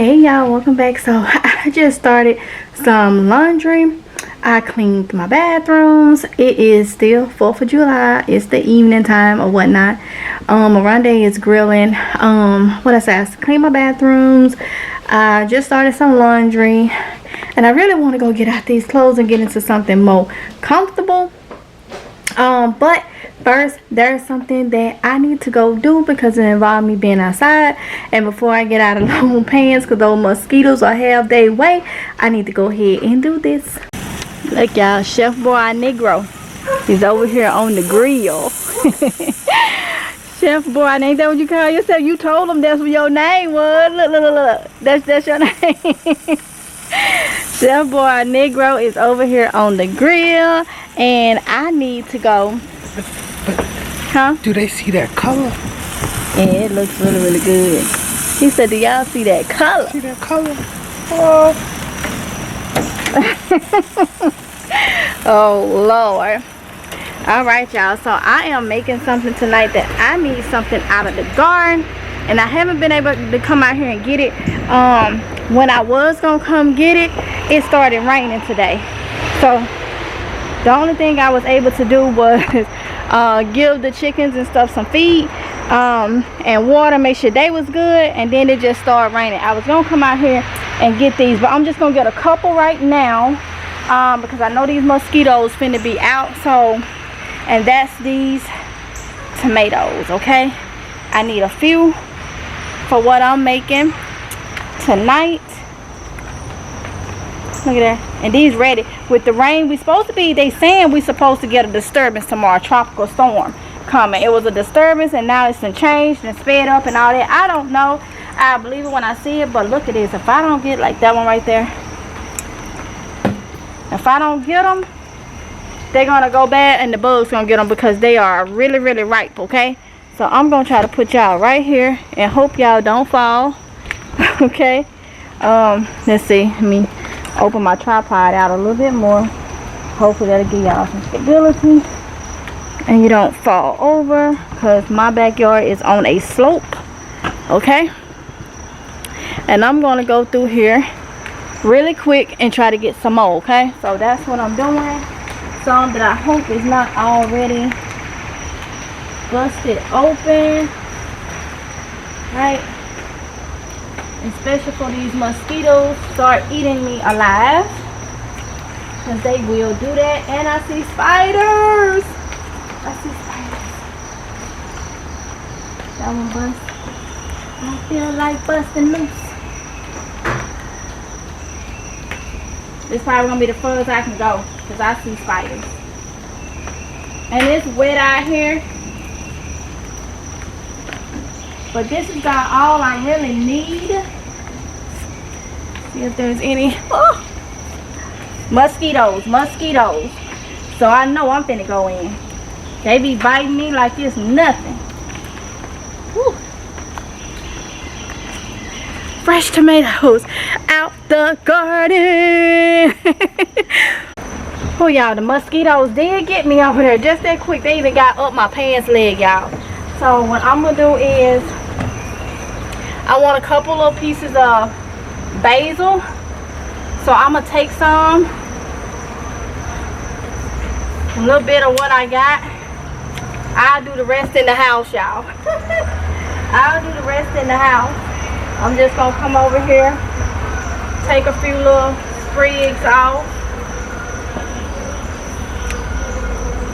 Hey y'all, welcome back. So I just started some laundry. I cleaned my bathrooms. It is still 4th of July. It's the evening time or whatnot. Oronde is grilling. What I say, I cleaned my bathrooms. I just started some laundry, and I really want to go get out these clothes and get into something more comfortable. But first, there's something that I need to go do because it involves me being outside. And before I get out of long pants, because those mosquitoes are half their way, I need to go ahead and do this. Look, y'all, CHEFBOYRNEGRO. He's over here on the grill. Chef Boy, ain't that what you call yourself? You told him that's what your name was. Look. That's your name. CHEFBOYRNEGRO is over here on the grill, and I need to go. Huh? Do they see that color? Yeah, it looks really good. He said, do y'all see that color? See that color? Oh. Oh, Lord. Alright, y'all. So I am making something tonight that I need something out of the garden. And I haven't been able to come out here and get it. When I was going to come get it, it started raining today. So the only thing I was able to do was give the chickens and stuff some feed and water, make sure they was good, and then it just started raining. I was gonna come out here and get these, but I'm just gonna get a couple right now because I know these mosquitoes finna be out. So, and that's these tomatoes. Okay, I need a few for what I'm making tonight. Look at that. And these ready. With the rain, we supposed to be, they saying we supposed to get a disturbance tomorrow, tropical storm coming. It was a disturbance, and now it's been changed and sped up and all that. I don't know. I believe it when I see it, but look at this. If I don't get like that one right there, if I don't get them, they're gonna go bad, and the bugs gonna get them because they are really ripe. Okay, so I'm gonna try to put y'all right here and hope y'all don't fall. Okay, let's see. Let me open my tripod out a little bit more. Hopefully that'll give y'all some stability and you don't fall over, because my backyard is on a slope. Okay, and I'm gonna go through here really quick and try to get some more. Okay, so that's what I'm doing. Some that I hope is not already busted open, right? Especially for these mosquitoes start eating me alive, because they will do that. And I see spiders. I see spiders. That one bust. I feel like busting loose. This probably gonna be the furthest I can go, because I see spiders. And it's wet out here, but this is about all I really need. See if there's any. Oh, mosquitoes. So I know I'm finna go in. They be biting me like it's nothing. Whew. Fresh tomatoes out the garden. Oh, y'all, the mosquitoes did get me over there just that quick. They even got up my pants leg, y'all. So what I'm gonna do is, I want a couple of pieces of basil, so I'm gonna take some, a little bit of what I got. I'll do the rest in the house, y'all. I'll do the rest in the house. I'm just gonna come over here, take a few little sprigs off.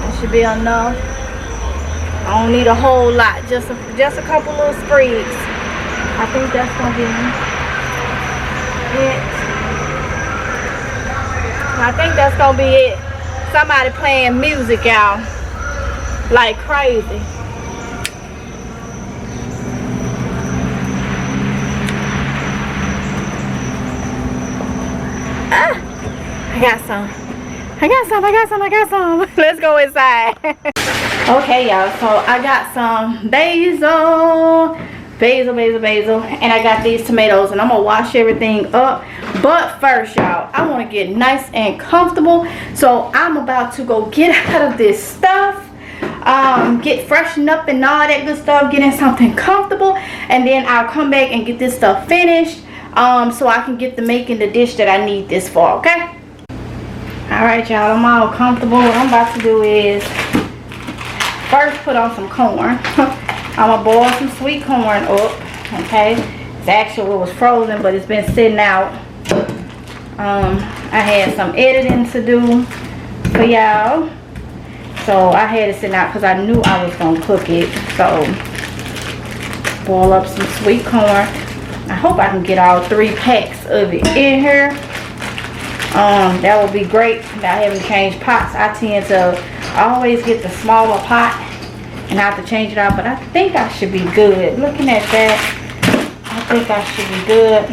That should be enough. I don't need a whole lot, just a couple little sprigs. I think that's gonna be it. I think that's gonna be it. Somebody playing music, y'all, like crazy. I got some. Let's go inside. Okay, y'all, so I got some basil, and I got these tomatoes, and I'm gonna wash everything up. But first, y'all, I want to get nice and comfortable, so I'm about to go get out of this stuff, get freshened up and all that good stuff, get in something comfortable, and then I'll come back and get this stuff finished. so I can get to making the dish that I need this for, okay? Alright, y'all, I'm all comfortable. What I'm about to do is first put on some corn. I'm gonna boil some sweet corn up, okay? It's actually, it was frozen, but it's been sitting out. I had some editing to do for y'all, so I had it sitting out because I knew I was gonna cook it. So boil up some sweet corn. I hope I can get all 3 packs of it in here. That would be great. Without having to change pots. I tend to always get the smaller pot and I have to change it out, but I think I should be good. Looking at that, I think I should be good.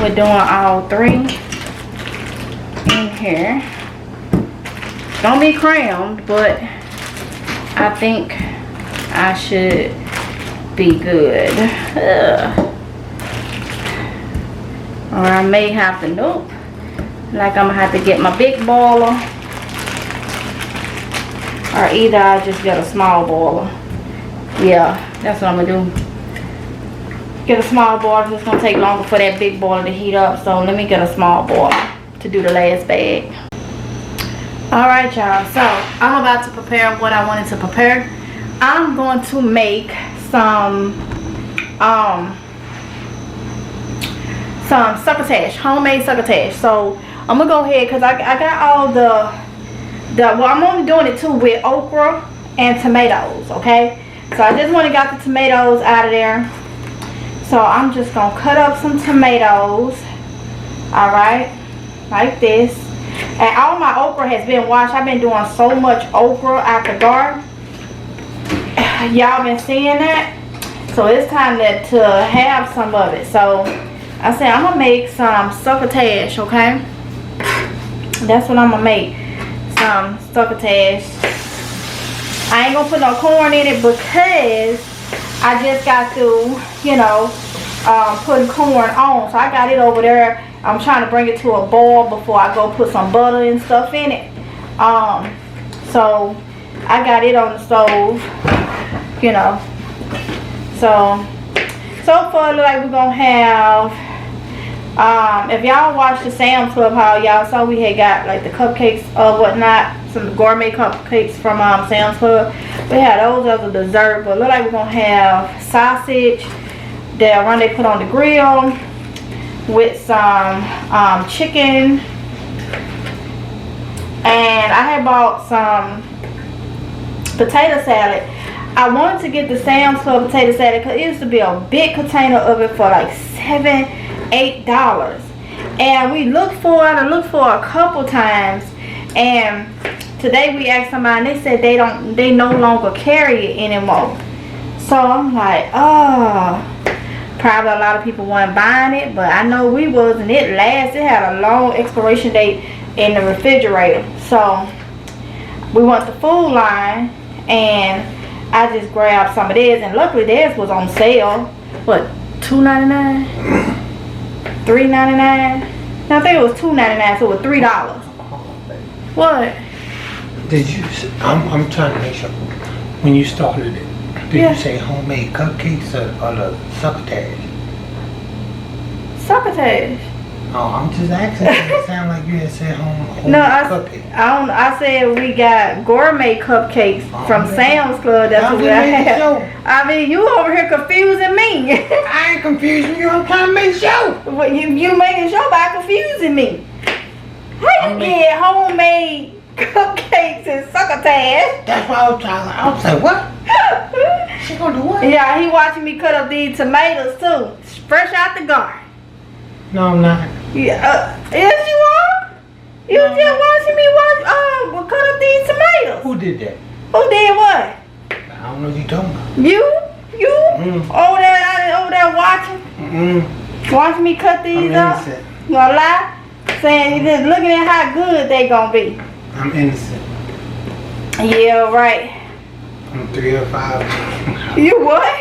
We're doing all 3 in here. Don't be crammed, but I think I should be good. Or I may have to, nope. Like I'm gonna have to get my big boiler. Or either I just get a small boiler. Yeah, that's what I'm gonna do. Get a small boiler. It's gonna take longer for that big boiler to heat up. So let me get a small boiler to do the last bag. Alright, y'all. So I'm about to prepare what I wanted to prepare. I'm going to make some succotash, homemade succotash. So I'm gonna go ahead because I got all the well, I'm only doing it too with okra and tomatoes, okay? So I just want to got the tomatoes out of there. So I'm just gonna cut up some tomatoes, alright, like this. And all my okra has been washed. I've been doing so much okra out the garden. Y'all been seeing that? So it's time to have some of it. So I said I'm gonna make some succotash, okay? That's what I'm gonna make. Some succotash. I ain't gonna put no corn in it because I just got to, you know, putting corn on. So I got it over there. I'm trying to bring it to a boil before I go put some butter and stuff in it. So I got it on the stove, you know. So far, look like we're gonna have, if y'all watched the Sam's Club haul, y'all saw we had got like the cupcakes or whatnot, some gourmet cupcakes from Sam's Club. We had those as a dessert, but look like we're gonna have sausage that Oronde put on the grill with some chicken, and I had bought some potato salad. I wanted to get the Sam's Club potato salad because it used to be a big container of it for like $7-8, and we looked for it. I looked for it a couple times, and today we asked somebody and they said they no longer carry it anymore. So I'm like, oh, probably a lot of people weren't buying it, but I know we was, and it had a long expiration date in the refrigerator. So we went to Food Line and I just grabbed some of theirs, and luckily theirs was on sale. What, $2.99? $3.99? No, I think it was $2.99, so it was $3. What? Did you? I'm trying to make sure. When you started it, did you say homemade cupcakes or the succotash? Succotash. Oh, I'm just asking. It sounded like you had said homemade cupcakes. I said we got gourmet cupcakes from Sam's Club. That's what I had. I mean, you over here confusing me. I ain't confusing you. I'm trying to make sure. Well, you making sure by confusing me. How you get homemade cupcakes and succotash? That's what I was trying. I was like, what? She gonna do what? Yeah, he watching me cut up these tomatoes too, fresh out the garden. No, I'm not. Yeah, yes you are. You was just watching me cut up these tomatoes. Who did that? Who did what? I don't know what you talking about. You over there watching? Watching me cut these up? Innocent. You gonna lie? Saying you just looking at how good they gonna be. I'm innocent. Yeah, right. I'm 3 or 5. You what?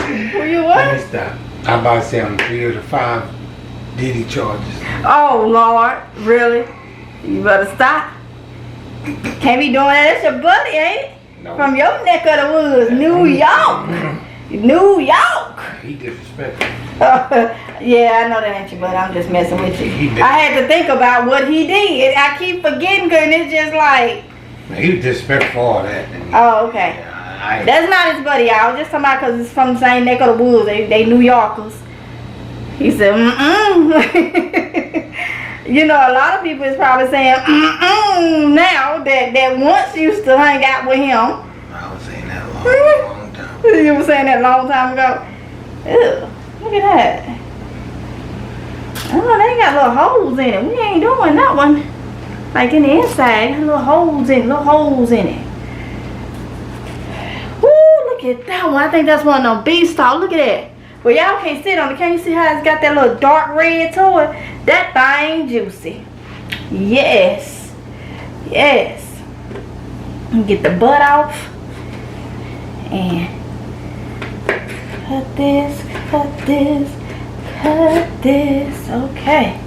You what? Let me stop. I'm about to say I'm 3 or 5 Diddy charges. Oh Lord, really? You better stop. Can't be doing that. That's your buddy, ain't it? No. From your neck of the woods, New York. New York. He disrespectful. Yeah, I know that ain't you, but I'm just messing with you. He I had to think about what he did. I keep forgetting, cause it's just like. Man, he was disrespectful for all that. Oh, okay. That's not his buddy, y'all. Just somebody, cause it's from the same neck of the woods. They New Yorkers. He said, You know, a lot of people is probably saying, now that once used to hang out with him. I was saying that a long time. You were saying that a long time ago? Ew, look at that. Oh, they got little holes in it. We ain't doing that one. Like in the inside, little holes in it. Woo, look at that one. I think that's one of them beef stalls. Look at that. Well, y'all can't sit on it. Can you see how it's got that little dark red to it? That thing juicy. Yes. Yes. Get the butt off. And cut this. Okay.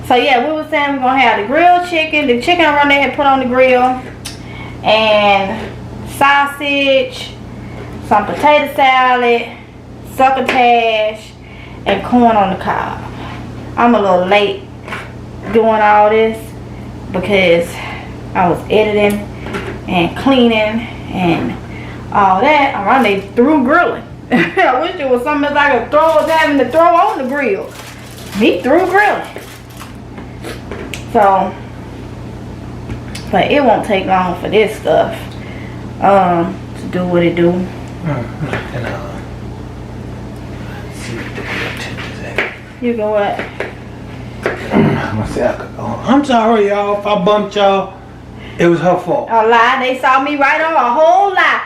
So yeah, we were saying we're going to have the grilled chicken. The chicken run they had put on the grill. And sausage. Some potato salad. Succotash, and corn on the cob. I'm a little late doing all this because I was editing and cleaning and all that. Around they through grilling. I wish there was something else I could having to throw on the grill. Me through grilling. So, but it won't take long for this stuff to do what it do. You go what? I'm sorry, y'all, if I bumped y'all. It was her fault. A lie. They saw me right on. A whole lie,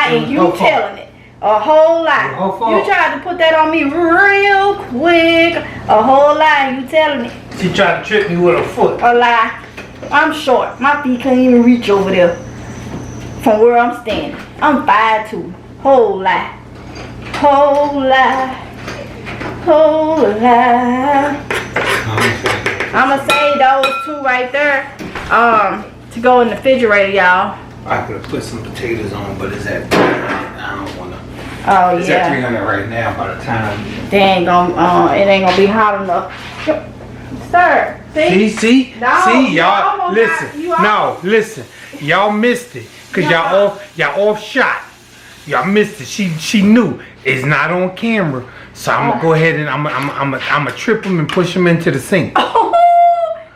and you telling it. A whole lie. You tried to put that on me real quick. A whole lie, and you telling it. She tried to trick me with her foot. A lie. I'm short. My feet can't even reach over there from where I'm standing. I'm 5'2". Whole lie. Whole lie. Whole lie. I'ma save those two right there to go in the refrigerator, y'all. I could have put some potatoes on, but it's at I don't wanna. Oh it's yeah. At 300 right now. By the time they ain't gonna it ain't gonna be hot enough. Sir, see? No, see, y'all listen. Listen. Y'all missed it. Cause y'all off shot. Y'all missed it. She knew it's not on camera. So I'm gonna go ahead and I'm gonna trip him and push him into the sink. Oh,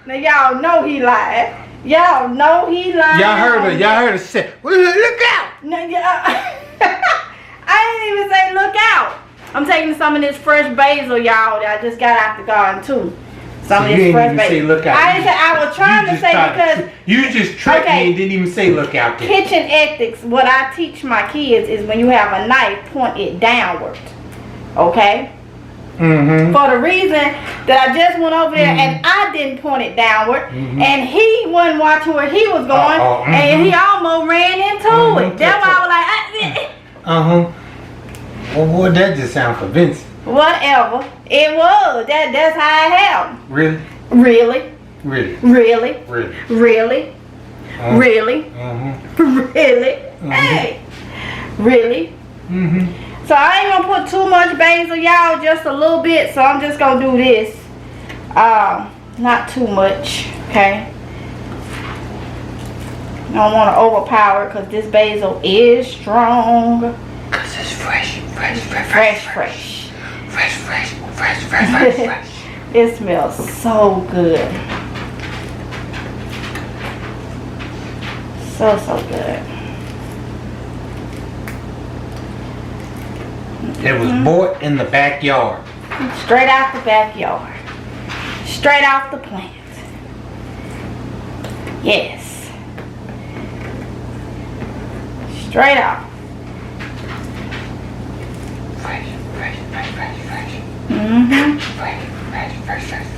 now y'all know he lied. Y'all know he lied. Y'all heard her say, look out. No, I didn't even say look out. I'm taking some of this fresh basil, y'all, that I just got out the garden too. Some of this fresh basil. Look out. I didn't say, I was trying to say because you just tricked me and didn't even say look out there. Kitchen ethics, what I teach my kids is when you have a knife, point it downward. Okay? For the reason that I just went over there and I didn't point it downward, and he wasn't watching where he was going, and he almost ran into it. That's why I was like, well, boy, that just sounds convincing. Whatever. It was. That's how it happened. Really? Really? Really? Really? Really? Really? Really? Really? Hey! Really? So I ain't gonna put too much basil, y'all, just a little bit. So I'm just gonna do this. Not too much, okay? I don't want to overpower it because this basil is strong. Cause it's fresh. It smells so good. So good. It was bought in the backyard. Straight out the backyard. Straight off the plant. Yes. Straight off.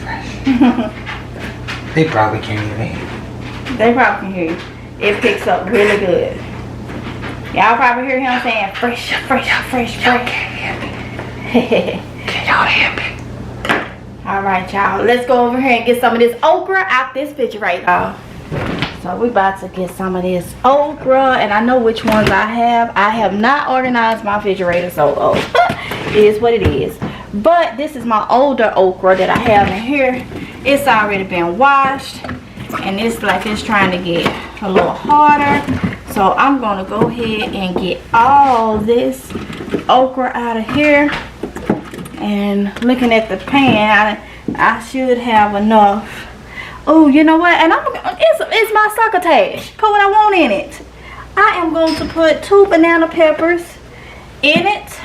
Fresh. They probably can't even hear you. They probably can hear you. It picks up really good. Y'all probably hear him saying fresh. Y'all can't hear me. Can y'all hear me? Alright, y'all. Let's go over here and get some of this okra out this refrigerator. So we about to get some of this okra, and I know which ones I have. I have not organized my refrigerator, so it is what it is. But this is my older okra that I have in here. It's already been washed, and it's like it's trying to get a little harder. So I'm gonna go ahead and get all this okra out of here. And looking at the pan, I should have enough. Oh, you know what? And it's my succotash. Put what I want in it. I am going to put 2 banana peppers in it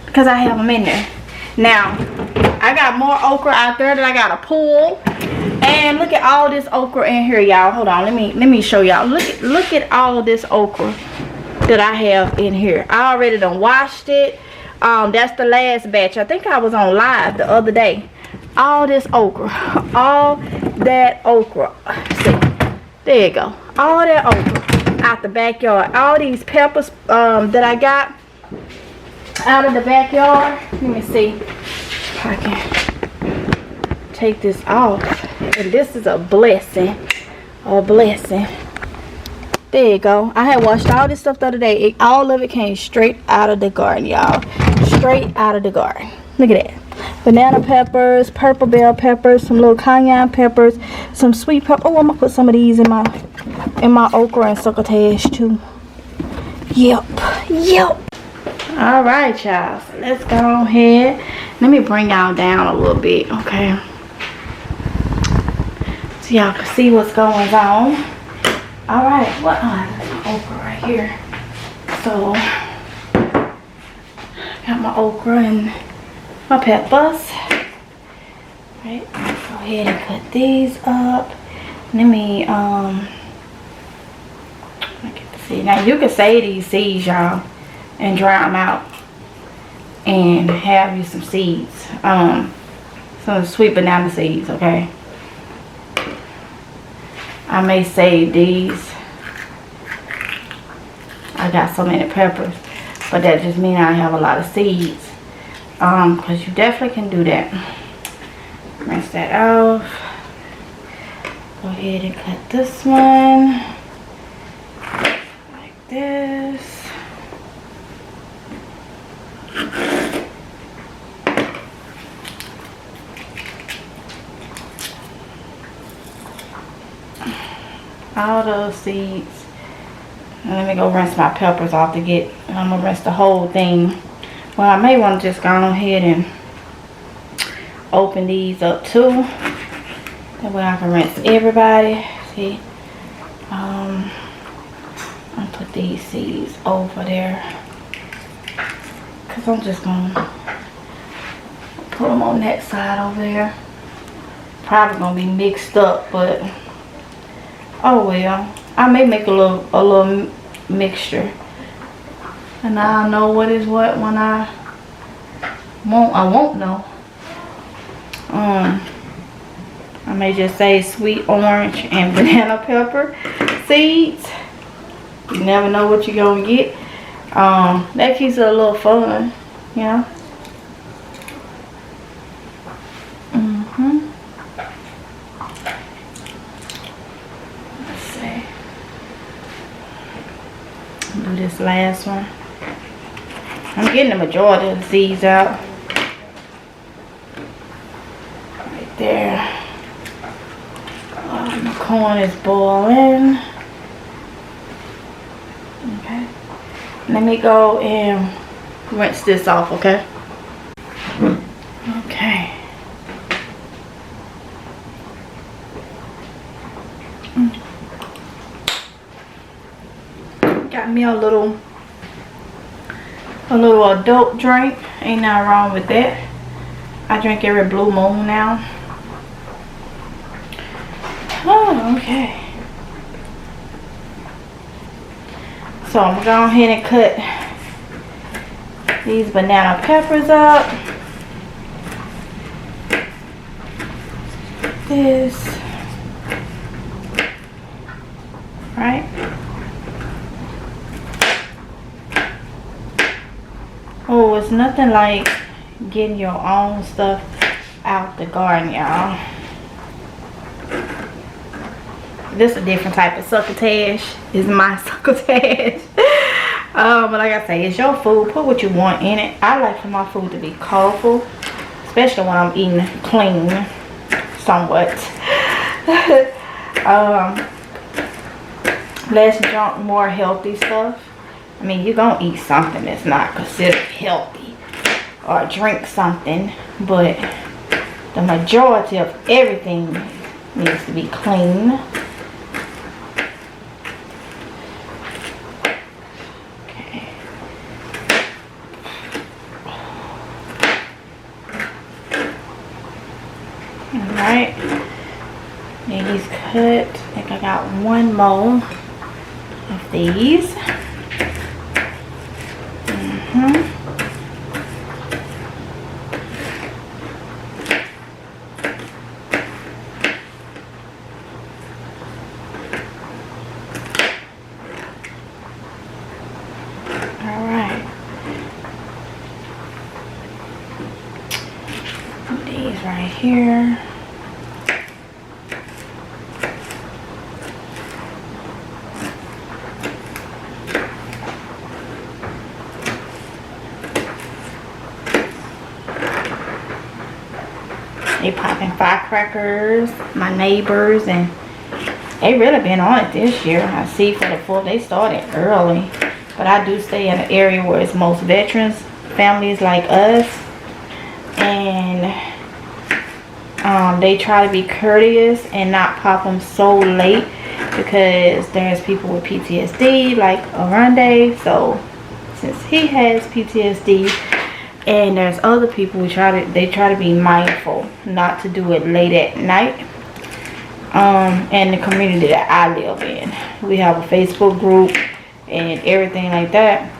because I have them in there. Now, I got more okra out there that I gotta pull. And look at all this okra in here, y'all. Hold on, let me show y'all. Look at all this okra that I have in here. I already done washed it. That's the last batch. I think I was on live the other day. All this okra, all that okra. See, there you go. All that okra out the backyard. All these peppers that I got out of the backyard. Let me see if I can take this off. And this is a blessing. A blessing. There you go. I had washed all this stuff the other day. All of it came straight out of the garden, y'all. Straight out of the garden. Look at that. Banana peppers, purple bell peppers, some little cayenne peppers, some sweet pepper. Oh, I'm gonna put some of these in my okra and succotash too. Yep. All right, y'all. So let's go ahead. Let me bring y'all down a little bit, okay? So y'all can see what's going on. All right. What on? Okra right here. So got my okra and my peppers. Right, go ahead and cut these up. Let me get the seed. Now you can save these seeds, y'all, and dry them out and have you some seeds. Some sweet banana seeds, okay? I may save these. I got so many peppers, but that just means I have a lot of seeds. Because you definitely can do that. Rinse that off. Go ahead and cut this one like this. All those seeds. And let me go rinse my peppers off to get. I'm gonna rinse the whole thing. Well, I may want to just go ahead and open these up too. That way I can rinse everybody. See, I'll put these seeds over there because I'm just gonna put them on that side over there. Probably gonna be mixed up, but oh well. I may make a little mixture. And I'll know what is what when I won't know. I may just say sweet orange and banana pepper seeds. You never know what you're gonna get. That keeps it a little fun, you know. Let's see. Do this last one. I'm getting the majority of the seeds out. Right there. My corn is boiling. Okay. Let me go and rinse this off, okay? Okay. Got me a little adult drink. Ain't nothing wrong with that. I drink every blue moon now. Oh, okay. So I'm gonna go ahead and cut these banana peppers up. This. Right. Oh, it's nothing like getting your own stuff out the garden, y'all. This is a different type of succotash. Is my succotash. But like I say, it's your food. Put what you want in it. I like for my food to be colorful, especially when I'm eating clean, somewhat. Less junk, more healthy stuff. I mean, you're gonna eat something that's not considered healthy, or drink something, but the majority of everything needs to be clean. Okay. Alright. These cut. I think I got one more of these. These right here. They popping firecrackers, my neighbors, and they really been on it this year. I see for the 4th, they started early. But I do stay in an area where it's most veterans, families like us. And they try to be courteous and not pop them so late, because there's people with PTSD like Oronde. So since he has PTSD, and there's other people who they try to be mindful not to do it late at night. And the community that I live in, we have a Facebook group and everything like that,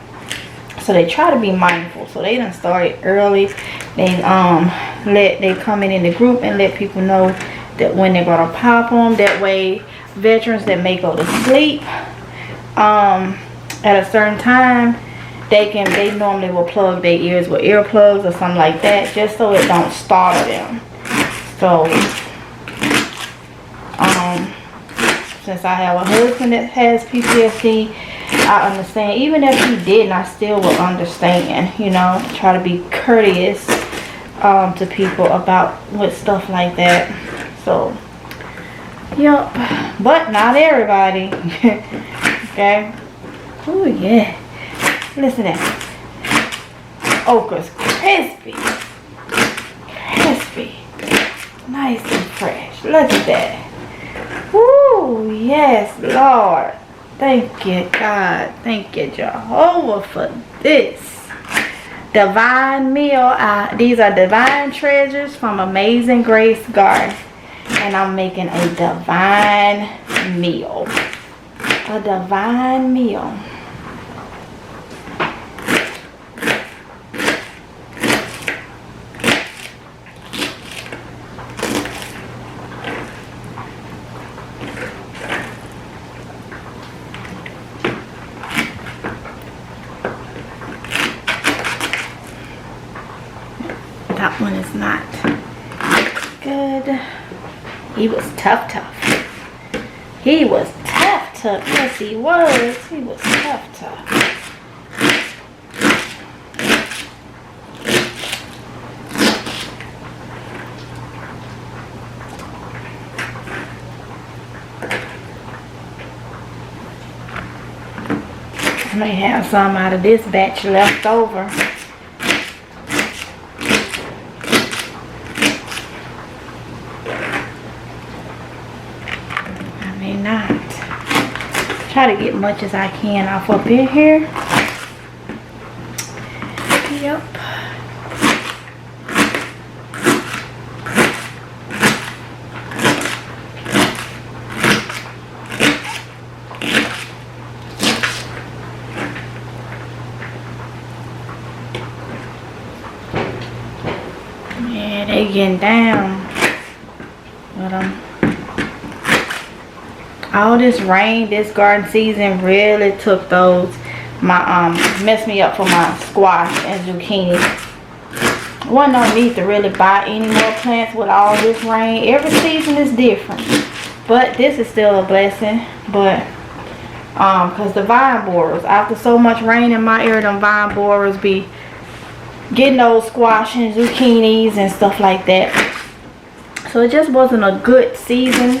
so they try to be mindful. So they done started early. They come in the group and let people know that when they're gonna pop them. That way veterans that may go to sleep at a certain time, they normally will plug their ears with earplugs or something like that, just so it don't startle them. So since I have a husband that has PTSD, I understand. Even if he didn't, I still will understand, you know. Try to be courteous to people about with stuff like that. So yep, but not everybody. Okay. Oh yeah, listen to that. Okra's crispy, nice and fresh. Look at that. Woo, yes, Lord. Thank you, God. Thank you, Jehovah, for this divine meal. These are divine treasures from Amazing Grace Garden. And I'm making a divine meal. A divine meal. That one is not good. He was tough. He was tough. Yes, he was. He was tough. I may have some out of this batch left over. Not try to get much as I can off up in here. Yep. Yeah, they getting down with them. All this rain this garden season really took those, messed me up for my squash and zucchini. Wasn't no need to really buy any more plants with all this rain. Every season is different. but this is still a blessing. But because the vine borers, after so much rain in my area, them vine borers be getting those squash and zucchinis and stuff like that. So it just wasn't a good season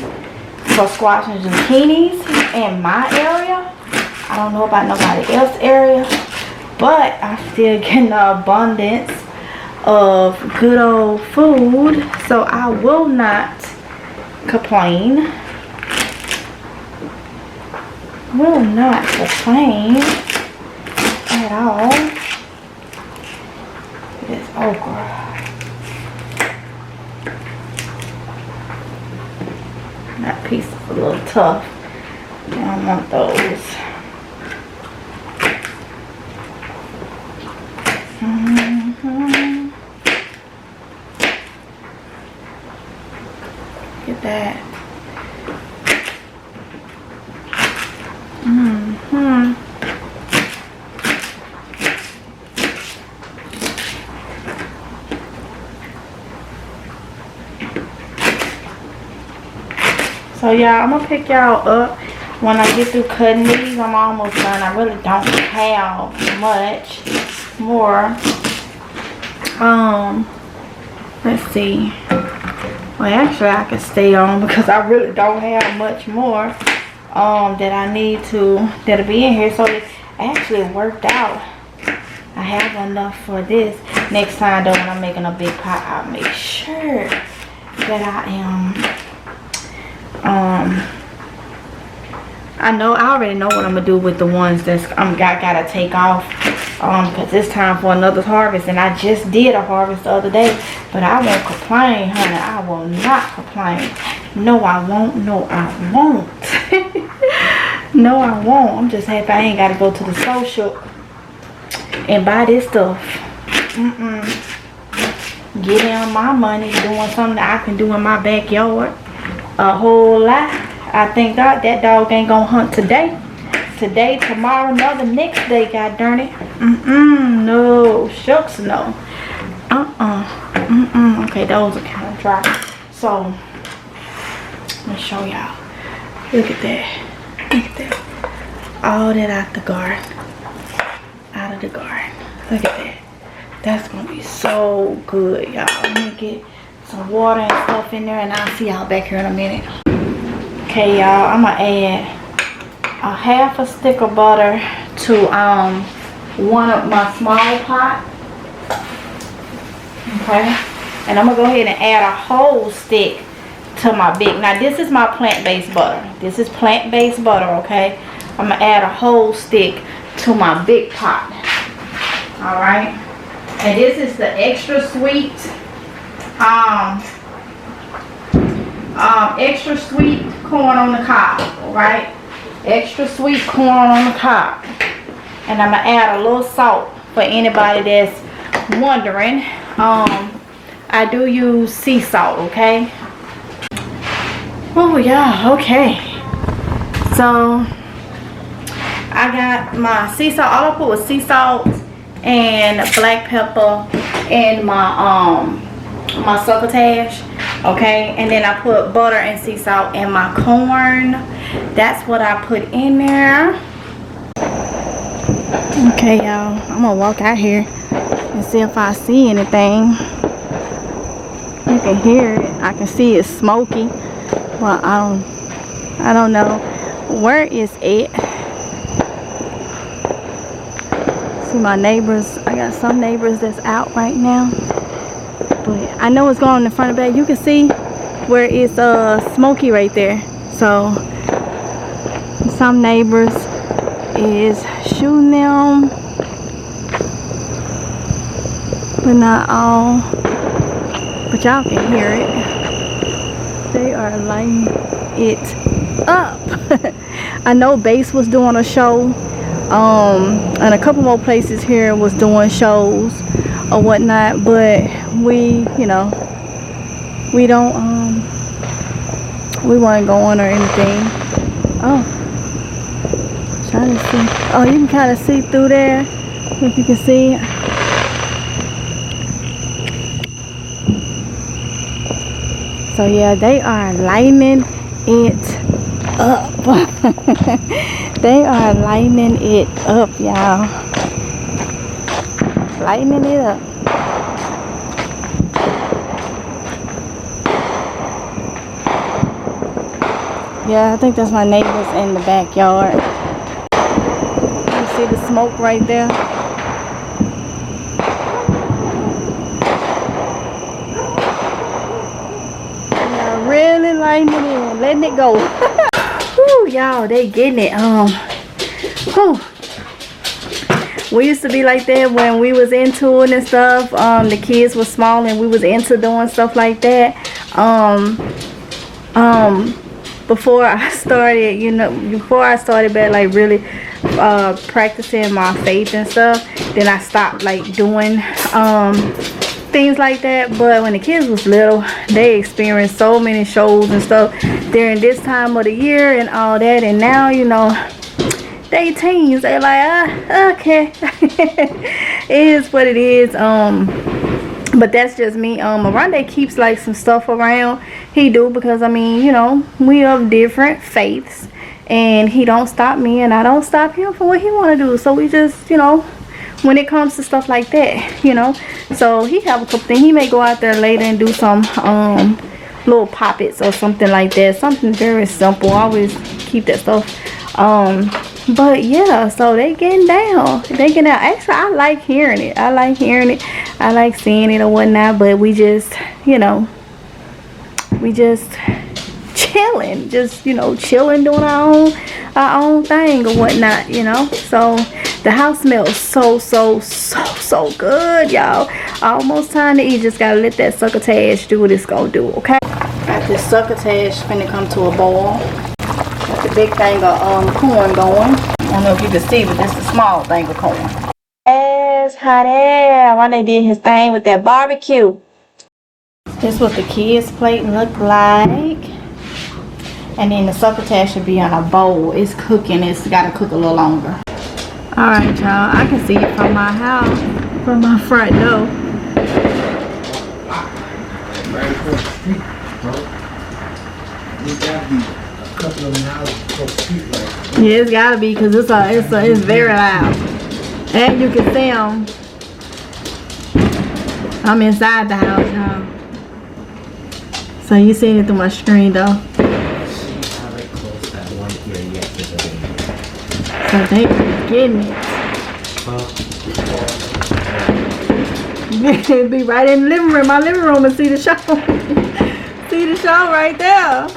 for squash and zucchinis in my area. I don't know about nobody else's area, but I'm still getting an abundance of good old food, so I will not complain. Will not complain at all. This okra. That piece is a little tough. I don't want those. Get that. So y'all, I'm gonna pick y'all up when I get through cutting these. I'm almost done. I really don't have much more. Let's see. Well, actually I can stay on because I really don't have much more that I need to, that'll be in here. So it actually worked out. I have enough for this. Next time though, when I'm making a big pot, I'll make sure that I am I already know what I'm gonna do with the ones that's gotta take off, because it's time for another harvest, and I just did a harvest the other day. But I won't complain, honey. I will not complain. No, I won't. No, I won't. No, I won't. I'm just happy I ain't gotta go to the social and buy this stuff. Get in my money doing something that I can do in my backyard. A whole lot. I think that dog ain't gonna hunt today. Today, tomorrow, the next day, god darn it. No, shucks, no. Okay, those are kind of dry. So, let me show y'all. Look at that. Look at that. All that out the garden. Out of the garden. Look at that. That's gonna be so good, y'all. Let me get some water and stuff in there, and I'll see y'all back here in a minute. Okay, y'all, I'm gonna add a half a stick of butter to one of my small pot. Okay, and I'm gonna go ahead and add a whole stick to my big. Now this is my plant-based butter. This is plant-based butter. Okay, I'm gonna add a whole stick to my big pot. All right, and this is the extra sweet extra sweet corn on the cob. All right, extra sweet corn on the cob. And I'm gonna add a little salt for anybody that's wondering. I do use sea salt. Okay. Oh yeah. Okay, so I got my sea salt. All I put was sea salt and black pepper and my my succotash. Okay, and then I put butter and sea salt in my corn. That's what I put in there. Okay, y'all, I'm gonna walk out here and see if I see anything. You can hear it. I can see it's smoky, but I don't know where is it. See my neighbors. I got some neighbors that's out right now. But I know it's going in front of the back. You can see where it's smoky right there. So some neighbors is shooting them, but not all. But y'all can hear it. They are lighting it up. I know Base was doing a show, and a couple more places here was doing shows or whatnot, but we, you know, we don't we weren't going or anything. Oh, trying to see. Oh, you can kind of see through there, if you can see. So yeah, they are lighting it up. They are lighting it up, y'all. Lighting it up. Yeah, I think that's my neighbors in the backyard. You see the smoke right there? Yeah, really lighting it in, letting it go. Woo, y'all, they getting it. Whew. We used to be like that when we was into it and stuff. The kids were small and we was into doing stuff like that. Before I started, before I started back, like really practicing my faith and stuff, then I stopped like doing things like that. But when the kids was little, they experienced so many shows and stuff during this time of the year and all that. And now, they teens, they like, okay. It is what it is. But that's just me. Oronde keeps like some stuff around. He do, because I mean, we of different faiths, and he don't stop me and I don't stop him for what he want to do. So we just, when it comes to stuff like that, so he have a couple things. He may go out there later and do some little poppets or something like that, something very simple. I always keep that stuff. But yeah, so they getting down. Actually, I like hearing it. I like seeing it or whatnot. But we just, chilling, chilling, doing our own thing or whatnot, So the house smells so good, y'all. Almost time to eat. Just gotta let that succotash do what it's gonna do, okay? Got this succotash finna come to a boil. Got the big thing of corn going. I don't know if you can see, but this is a small thing of corn. Yes, honey. Oronde did his thing with that barbecue. This is what the kids' plate look like. And then the succotash should be on a bowl. It's cooking. It's got to cook a little longer. Alright, y'all. I can see it from my house, from my front door. Yeah, it's gotta be, because it's very loud. And you can see them. I'm inside the house, y'all. So you see it through my screen though. So they are getting it. Be right in the living room, my living room, and see the show. See the show right there.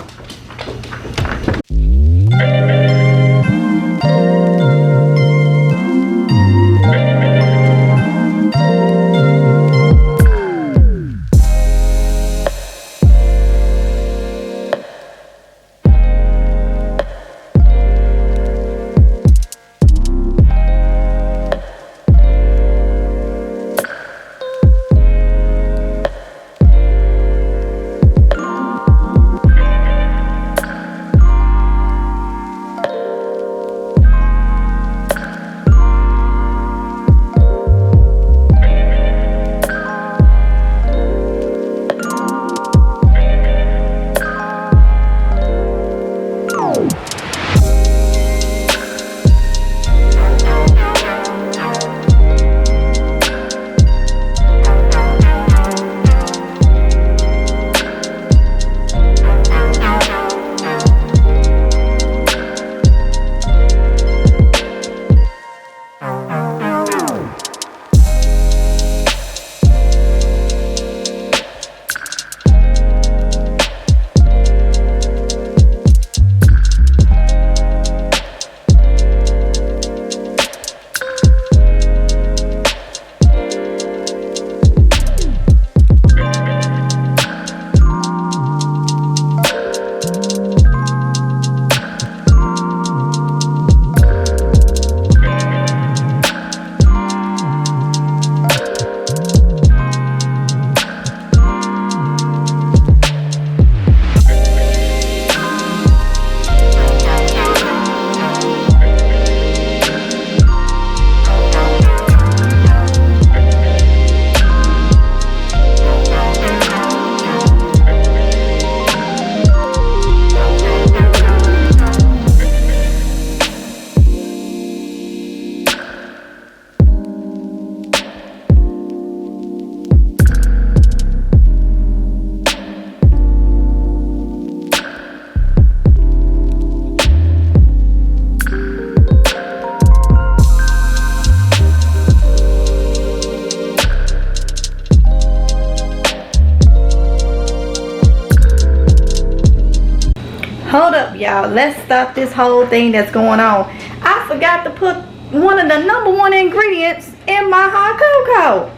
Hold up, y'all. Let's stop this whole thing that's going on. I forgot to put one of the #1 ingredients in my hot cocoa.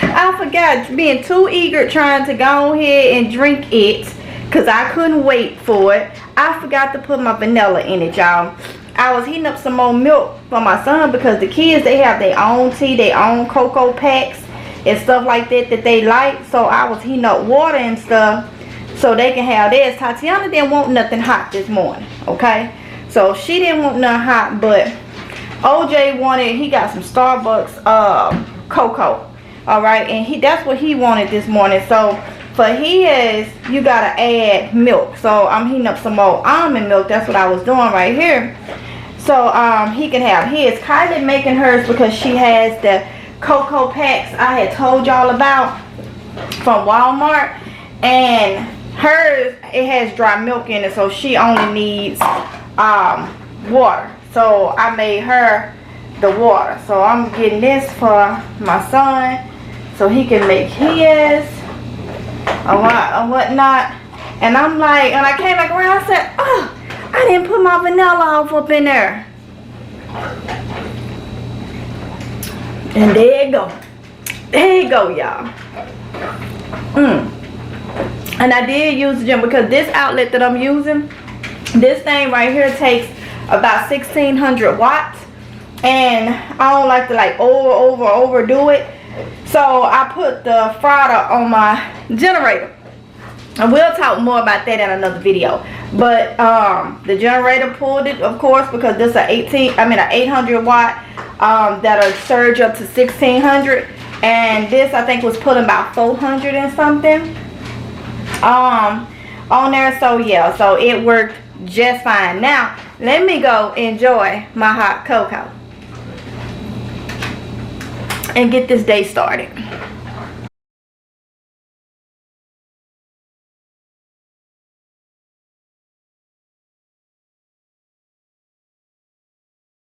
I forgot, being too eager trying to go ahead and drink it because I couldn't wait for it. I forgot to put my vanilla in it, y'all. I was heating up some more milk for my son because the kids, they have their own tea, their own cocoa packs and stuff like that they like. So I was heating up water and stuff so they can have theirs. Tatiana didn't want nothing hot this morning, okay? So she didn't want nothing hot, but OJ wanted, he got some Starbucks cocoa, all right? And that's what he wanted this morning. So for his, you gotta add milk. So I'm heating up some more almond milk. That's what I was doing right here. So he can have his. Kylie making hers because she has the cocoa packs I had told y'all about from Walmart, and hers, it has dry milk in it, so she only needs water. So I made her the water. So I'm getting this for my son so he can make his or whatnot. And I'm like, and I came back around, I said, oh, I didn't put my vanilla off up in there. And there you go. There you go, y'all. And I did use the gym because this outlet that I'm using, this thing right here takes about 1600 watts. And I don't like to like overdo it. So I put the frother on my generator. And we'll talk more about that in another video. But the generator pulled it, of course, because this is an 800 watt that'll surge up to 1600. And this I think was putting about 400 and something on there. So yeah, so it worked just fine. Now let me go enjoy my hot cocoa and get this day started.